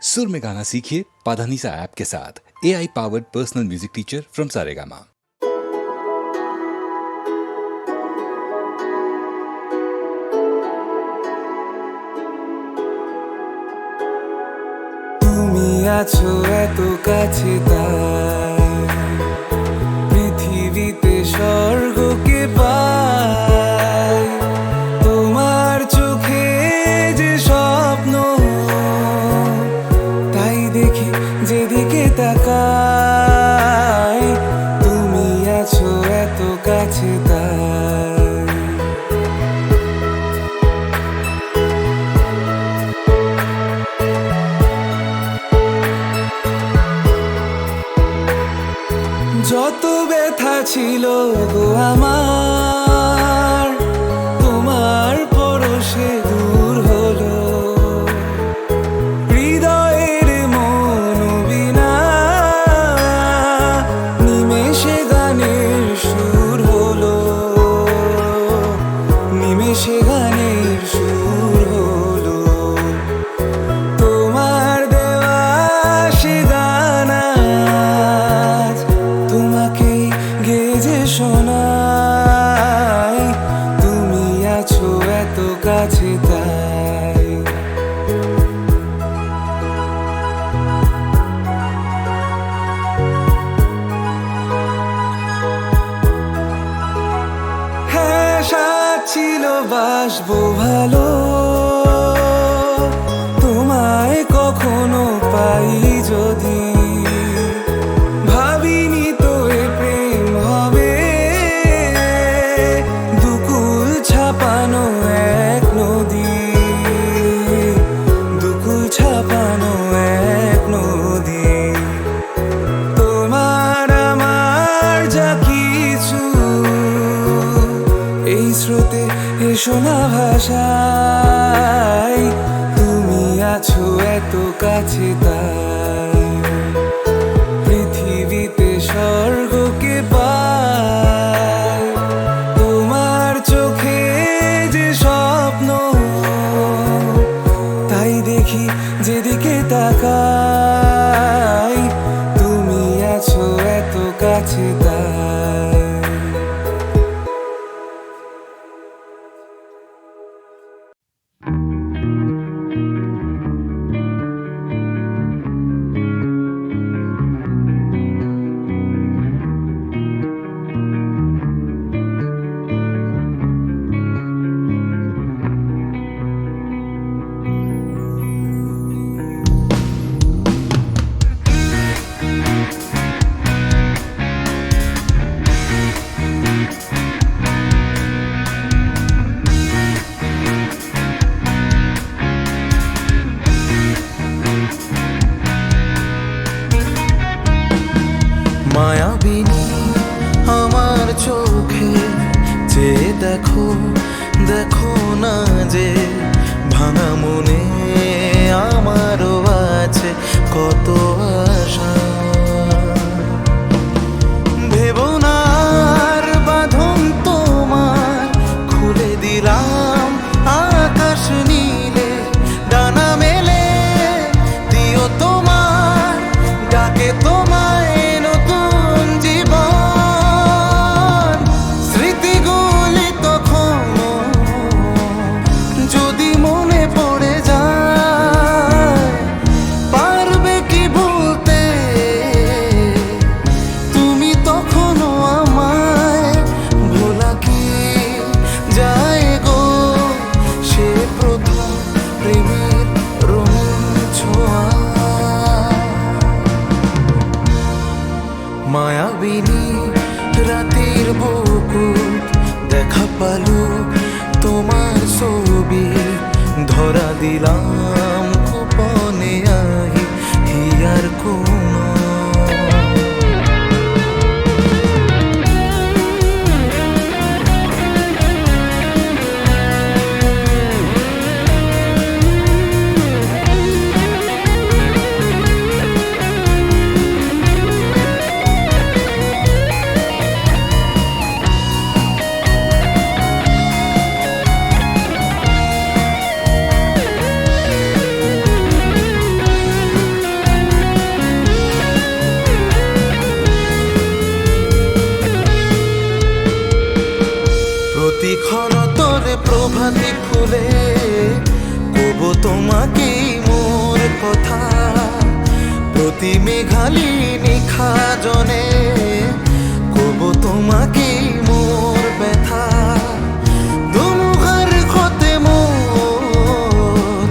सुर में गाना सीखिए पाधानीसा ऐप के साथ। AI powered personal music teacher from Saregama. তুমি আছো এত কাছে তাই পৃথিবীতে স্বর্গকে পাই তোমার চোখে যে স্বপ্ন তাই দেখি যেদিকে তাকাই তুমি আছো এত কাছে তাই যত ব্যথা ছিল গো আমার তোমার পরশে দূর হলো হৃদয়ের মনোবীণা নিমেষে গানের সুর হলো নিমেষে গানের সুর হলো তোমার দেওয়া সে গান আজ তোমাকে গেজে শোনাই তুমি আছো এত কাছে তাই হ্যাঁ সাথ ছিল বাসবো ভালো তোমায় কখনো পাই যদি ভাবিনি তো এ প্রেম হবে দুকুল ছাপানো এক নদী দুকুল ছাপানো এক নদী তোমার আমার যা কিছু এই স্রোতে এসো না ভাষায় তুমি আছো এত কাছে তাই পৃথিবীতে স্বর্গকে পাই তোমার চোখে যে স্বপ্ন তাই দেখি যেদিকে তাকাই তুমি আছো এত কাছে তাই মায়াবিনী আমার চোখে যে দেখো দেখো না যে ভাঙা মনে আমারও আছে কত আশা ভেবো না আর বাঁধন তোমার খুলে দিলাম আকাশ নীলে ডানা মেলে দিও তোমার ডাকে তোমায় নতুন জীবন স্মৃতিগুলি তখন যদি মনে পড়ে যায় পারবে কি ভুলতে তুমি তখনও আমায় ভোলা কি যায় গো সে প্রথম প্রেমের রঙিন ছোঁয়া মায়াবিনী রাতের বুকুত দেখা পালু তোমার ছবি ধরা দিলাম গোপনে আহি হিয়ার কোন কথা প্রতি মেঘালি নিখা জনে কব তোমাকে মোর ব্যথা দুমুখার ক্ষতে মোর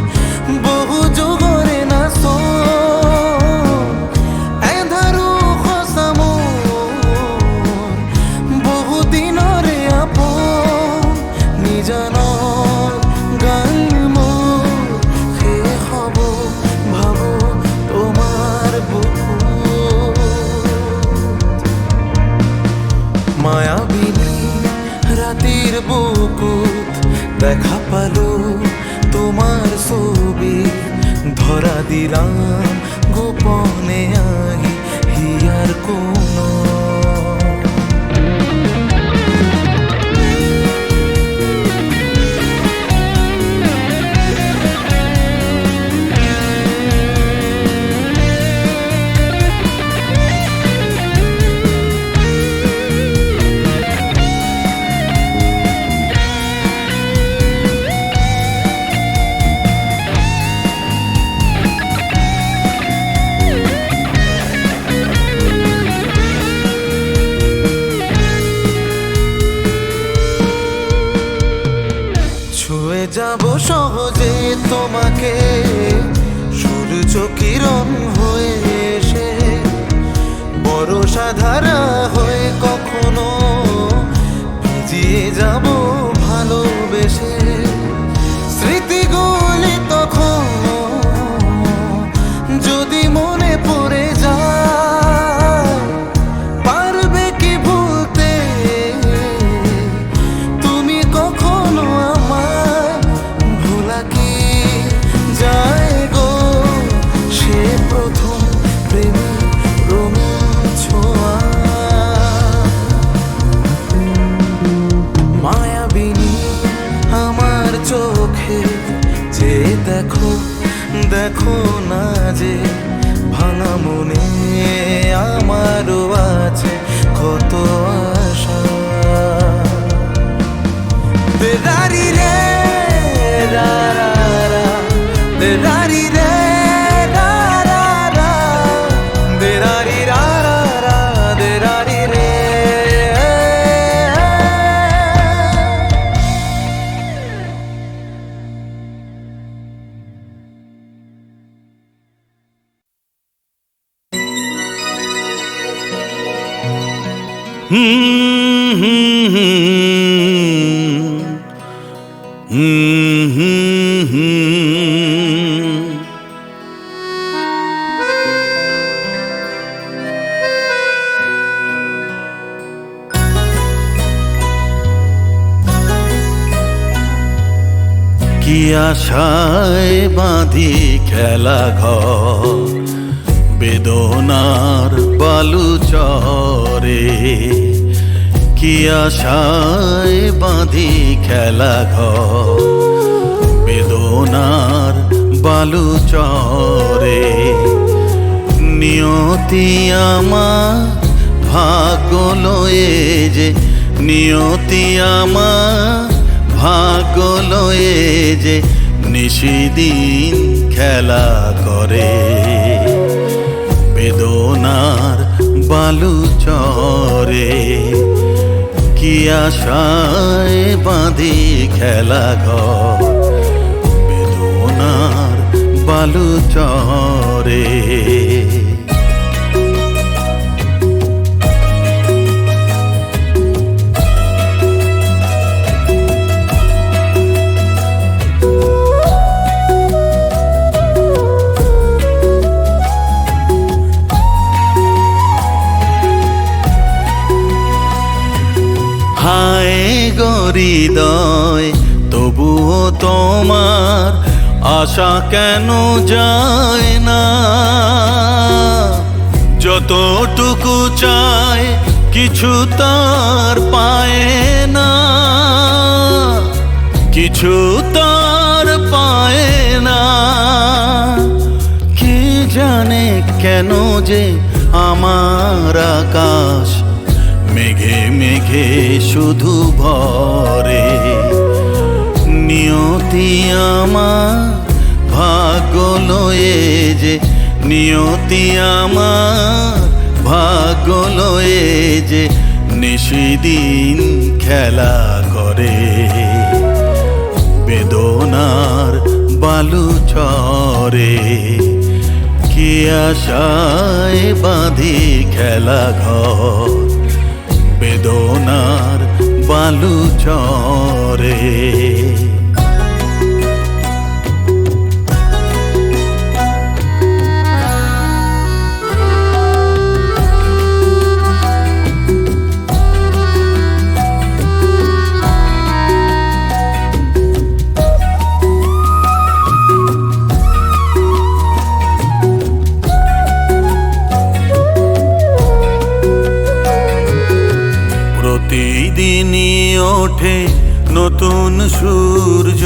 বহু যুগরে না সো এধারু খসা মোর বহু দিনরে আপন নিজানৰ গান মোৰ শেষ হ'ব ভাবো তোমাৰ বুকুত মায়াবিনী ৰাতিৰ বুকুত দেখা পালো তোমাৰ ছবি ধৰা দিলাম গোপনে আহি হিয়াৰ কোণত ছুঁয়ে যাব সহজে তোমাকে সূর্য কিরণ হয়ে এসে বর্ষা ধারা হয়ে কখনো ভিজিয়ে যাব ভালোবেসে স্মৃতিগুলি তখন যদি মনে পড়ে যায় পারবে কি ভুলতে তুমি কখনো আমার ভোলা কি যায় গো সে প্রথম প্রেমী রঙিন ছোঁয়া মায়াবিনী আমার চোখে যে দেখো দেখো না যে ভাঙা মনে আমারও আছে কত আশা দেদারি রে রা রা রা দেদারি রে রা রা রা দেদারি রা রা রা দেদারি রে কি আশায় বাঁধি খেলা ঘর বেদনার বালু চরে কি আশায় বাঁধি খেলা ঘর বেদনার বালু চরে নিয়তি আমার ভাগ্য লয়ে যে নিয়তি আমার ভাগ্য লয়ে যে নিশিদিন খেলা করে বেদনার বালু চরে কি আশায় বাঁধি খেলা ঘর বেদনার বালু চরে হায় হৃদয় তবুও তোমার আশা কেন যায় না যতটুকু চায় কিছু তার পায় না কিছু তার পায় না কে জানে কেন যে আমার আকাশ মেঘে মেঘে শুধু ভরে নিয়তি আমার ভাগ্য লয়ে যে নিয়তি আমার, ভাগ্য লয়ে যে নিশিদিন খেলা করে। বেদনার বালু চরে কি আশায় বাঁধি খেলা ঘর, বেদনার বালু চরে। প্রতিদিনই ওঠে নতুন সূর্য,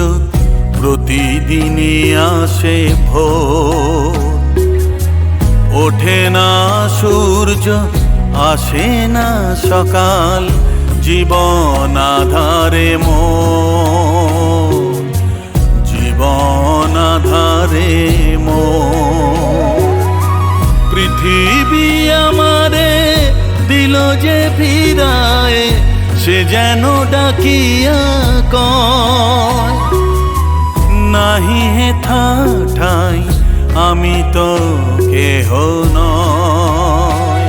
প্রতিদিনই আসে ভোর। ওঠে না সূর্য, আসে না সকাল, জীবন আধারে মোর, জীবন আধারে মোর। পৃথিবী আমারে দিল যে ফিরায়, সে যেন ডাকিয়া কয়, নাহি হেথা ঠাই আমি তো কেহ নয়।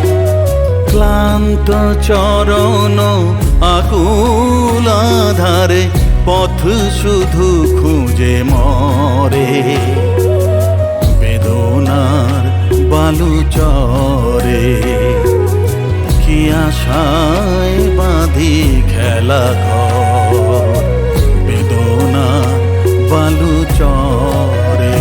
ক্লান্ত চরণ আকুল আধারে পথ শুধু খুঁজে মরে। বেদনার বালু চরে কি আশায় বাঁধি খেলা ঘর, বেদনার বালু চরে।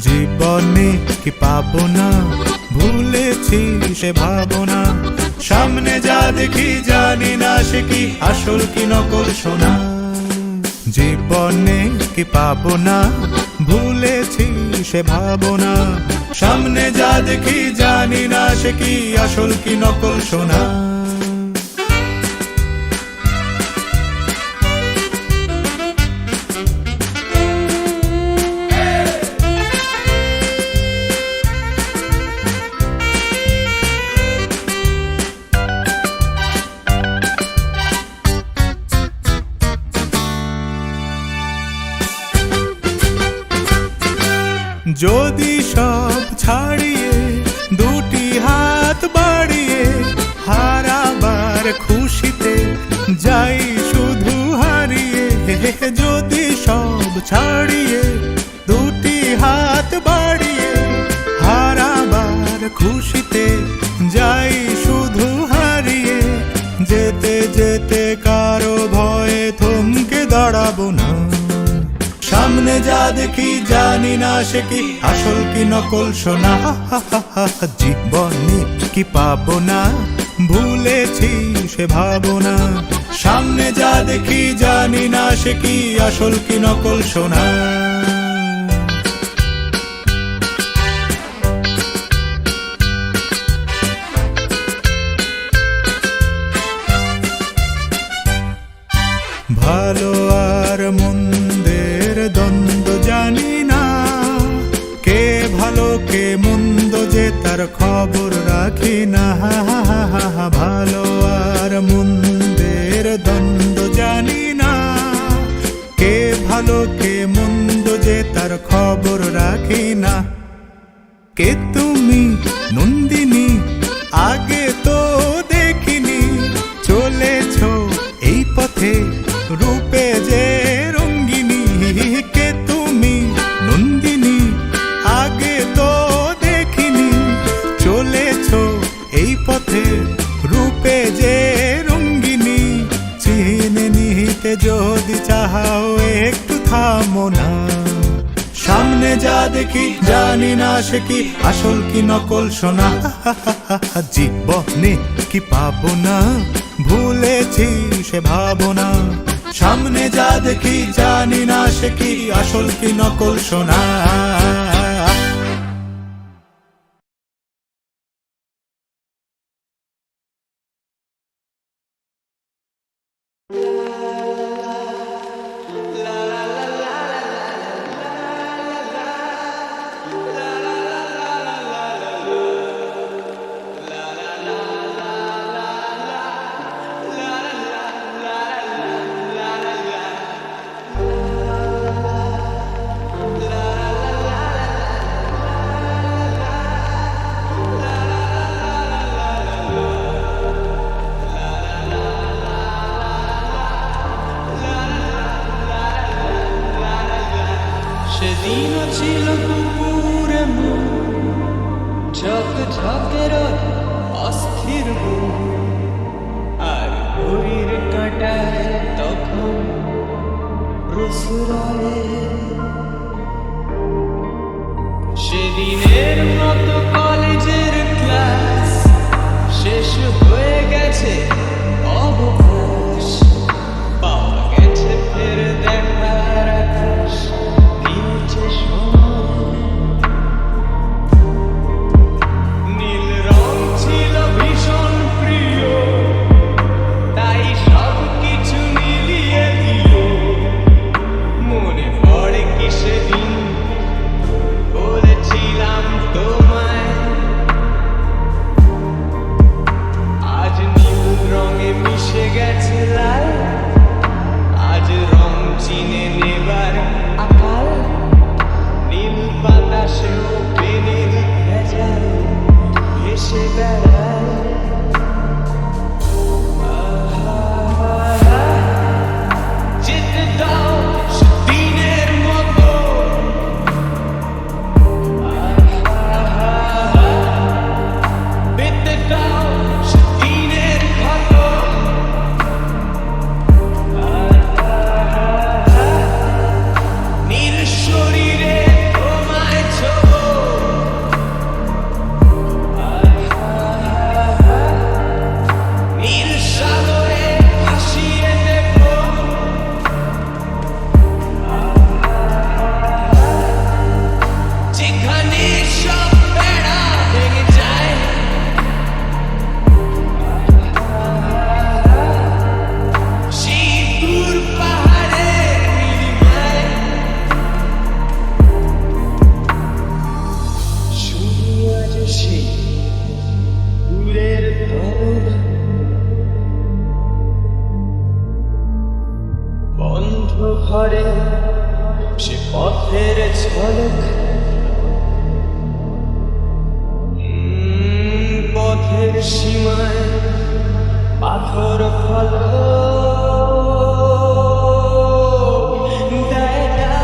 জীবনে কি পাবো না, ভুলেছি সে ভাবনা। সামনে যা দেখি জানি না সে কি আসল কি নকল সোনা। জীবনে কি পাবো না, ভুলেছি সে ভাবনা। সামনে যা দেখি জানি না সে কি আসল কি নকল সোনা। যদি সব ছাড়িয়ে দুটি হাত বাড়িয়ে হারাবার খুশিতে যাই শুধু হারিয়ে। যদি সব ছাড়িয়ে দুটি হাত বাড়িয়ে হারাবার খুশিতে যাই শুধু হারিয়ে। যেতে যেতে কারো ভয়ে থমকে দাঁড়াবো না। সামনে যা দেখি জানি না সে কি আসল কি নকল সোনা। জীবনে কি পাবো না, ভুলেছি সে ভাবনা। সামনে যা দেখি জানি না সে কি আসল কি নকল সোনা। ভালো আর মন্দের দ্বন্দ্ব জানি না, কে ভালো কে মন্দ যে তার খবর রাখি না। ভালো আর মন্দের দ্বন্দ্ব জানি না, কে ভালো কে মন্দ যে তার খবর রাখি না। কে তুমি নন্দিনী, আগে তো দেখিনি, চলেছ এই পথে রূপে যে রঙ্গিনী, কে তুমি নন্দিনী, আগে তো দেখিনি, চলেছো এই পথে রূপে যে রঙ্গিনী, চিনে নিতে যদি চাও একটু থামো না। সামনে যা দেখি জানি না সে কি আসল কি নকল সোনা, জীবনে কি পাবো না ভুলেছি সে ভাবনা। সামনে যা দেখি জানি না সে কি আসল কি নকল সোনা। সেদিনও ছিল দুপুরে ঝক ঝকের অস্থির বুক, আর ঘড়ির কাঁটায় তখন প্রসরণে। সেদিনের মতো কলেজের ক্লাস শেষ হয়ে গেছে, অবকাশ পাওয়া গেছে ফের দেখার আকাশ। নীল রং ছিল ভীষণ প্রিয়, তাই সব কিছু মিলিয়ে দিল। মনে পড়ে কি সেদিন বলেছিলাম তোমায়, আজ নীল রঙে মিশে গেছে লাল, আজ রং চিনে নেবার আকাল। নীল বাতাসেও পেনের ভেজাল ভেসে বেড়ায়। যেতে দাও সেদিনের মতো, পেতে দাও সেদিনের ক্ষত। নীল শরীরে তোমায় ছোঁবো, নীল সাগরে ভাসিয়ে দেবো। যেখানে সব বেড়া ভেঙে যায়, সেই দূর পাহাড়ের নীলিমায় শুধু আজ সেই দূরের ধরন, বন্ধ ঘরে সে পথের ঝলক। পথের সীমায় পাথর ফলক দেয় না।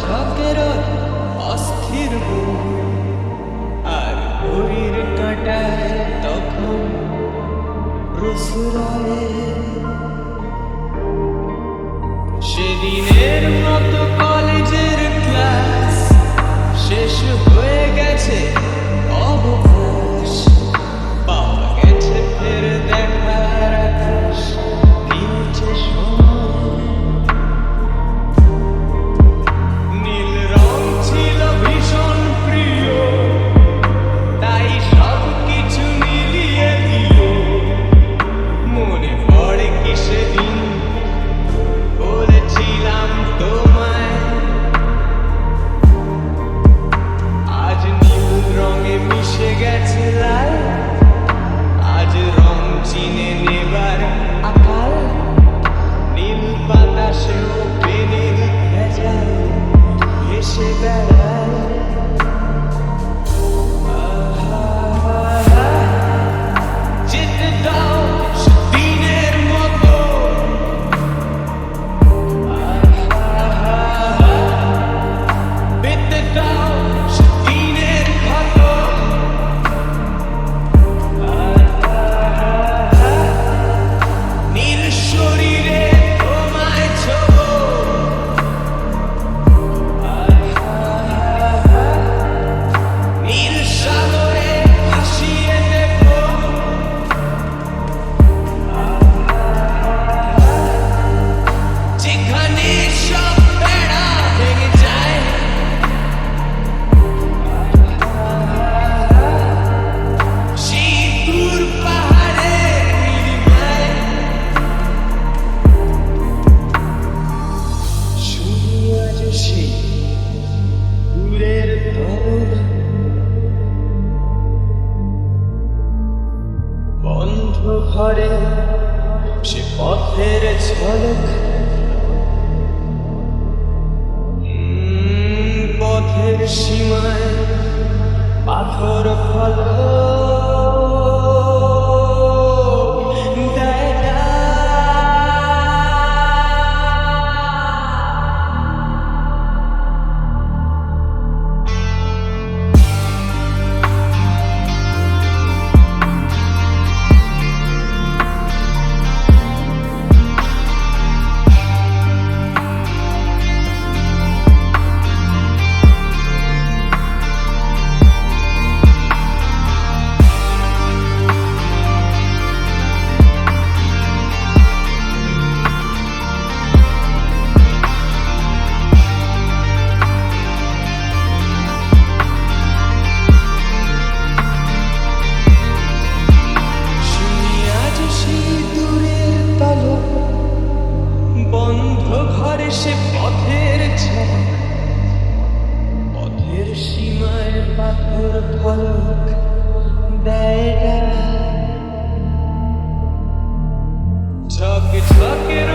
ঝকের অস্থির বুক, আর ঘড়ির কাঁটায় তখন প্রসরায়। সেদিনের মতো কলেজের ক্লাস শেষ হয়ে গেছে, অবকাশ পাওয়া গেছে ফের দেখার আকাশ, দিয়েছে সময়। নীল রং ছিল ভীষণ প্রিয়, তাই সব কিছু মিলিয়ে দিল। মনে পড়ে কি সেদিন বলেছিলাম তোমায়, আজ নীল রঙে মিশে গেছে লাল, আজ রং চিনে নেবার আকাল। নীল বাতাসেও পেনের ভেজাল ভেসে বেড়ায়। যেতে দাও সেদিনের মতো, পেতে দাও সেদিনের ক্ষত। নীল শরীরে তোমায় ছোবো, নীল সাগরে ভাসিয়ে দেবো। যেখানে সব বেড়া ভেঙে যায়, সেই দূর পাহাড়ের নীলিমায় শুধু আজ সেই দূরের ধরন, বন্ধ ঘরে সে পথের ঝলক। পথের সীমায় পাথর ফলক দেয় না। শুনি আজ সেই দূরের তালক, বন্ধ ঘরে সে পথের ঝলক। পথের সীমায় পাথর ফলক দেয় না। ঝক ঝকের